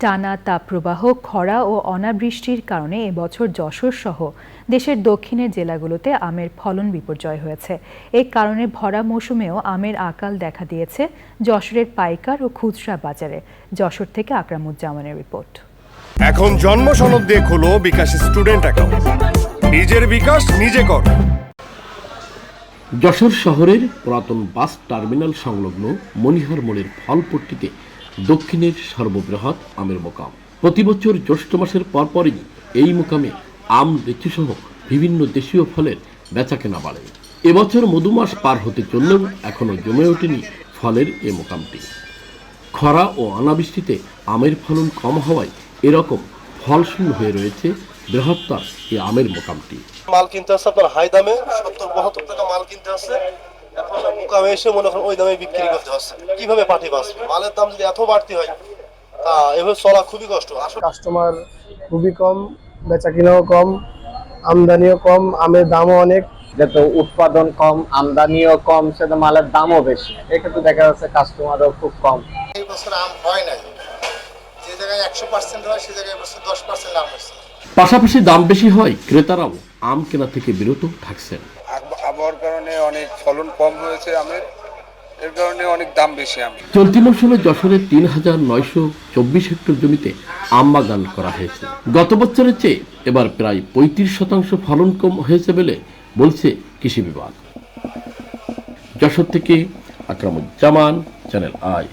টানা তাপপ্রবাহ, খরা ও অনাবৃষ্টির কারণে এবছর যশোর সহ দেশের দক্ষিণের জেলাগুলোতে আমের ফলন বিপর্যয় হয়েছে। এই কারণে ভরা মৌসুমেও আমের আকাল দেখা দিয়েছে যশোরের পাইকার ও খুচরা বাজারে। যশোর থেকে আকরামুজ্জামানের রিপোর্ট। এখন জন্ম সনদ দিয়ে খোলো বিকাশ স্টুডেন্ট অ্যাকাউন্ট। নিজের বিকাশ নিজে কর। যশোর শহরের পুরাতন বাস টার্মিনাল সংলগ্ন মনিহার মোড়ের ফলপট্টিতে দক্ষিণের সর্ববৃহৎ আমের মোকাম। প্রতি বছর জ্যৈষ্ঠ মাসের পরপরই এই মোকামে আম, লিচু সহ বিভিন্ন দেশীয় ফলের বেচাকেনা বাড়ে। এবছর মধুমাস পার হতে চললেও এখনো জমে ওঠেনি ফলের এ মোকামটি। খরা ও অনাবৃষ্টিতে আমের ফলন কম হওয়ায় এরকম ফলশূন্য হয়ে রয়েছে বৃহত্তর এই আমের মোকামটি। মাল কিনতে আসছে আপনার হাই দামে 70-72 টাকা মাল কিনতে আসছে, এখন মোকামে এসে মনে করেন ওই দামে বিক্রি করতে হচ্ছে। কিভাবে পাঠি বাঁচবে? মালের দাম যদি এত বাড়তি হয় তা এভাবে চলা খুবই কষ্ট। আসলে কাস্টমার খুবই কম, বেচা কিনাও কম, আমদানিও কম, আমের দামও অনেক। যত উৎপাদন কম, আমদানিও কম, সেটা মালের দামও বেশি। এক্ষেত্রে দেখা যাচ্ছে কাস্টমারও খুব কম। এই বছর আম হয় নাই, যে জায়গায় 100% হয় সে জায়গায় 10% আম হয়েছে। পাশাপাশি দাম বেশি হয়, ক্রেতারাও আম কেনা থেকে বিরত থাকছেন। আবহাওয়ার কারণে অনেক ফলন কম হয়েছে আমের, এর কারণে অনেক দাম বেশি আম। চলতি মৌসুমে যশোরে ৩,৯২৪ হেক্টর জমিতে আম বাগান করা হয়েছে। গত বছরের চেয়ে এবার প্রায় ৩৫% ফলন কম হয়েছে বলে বলছে কৃষি বিভাগ। যশোর থেকে আকরামুজ্জামান, চ্যানেল আই।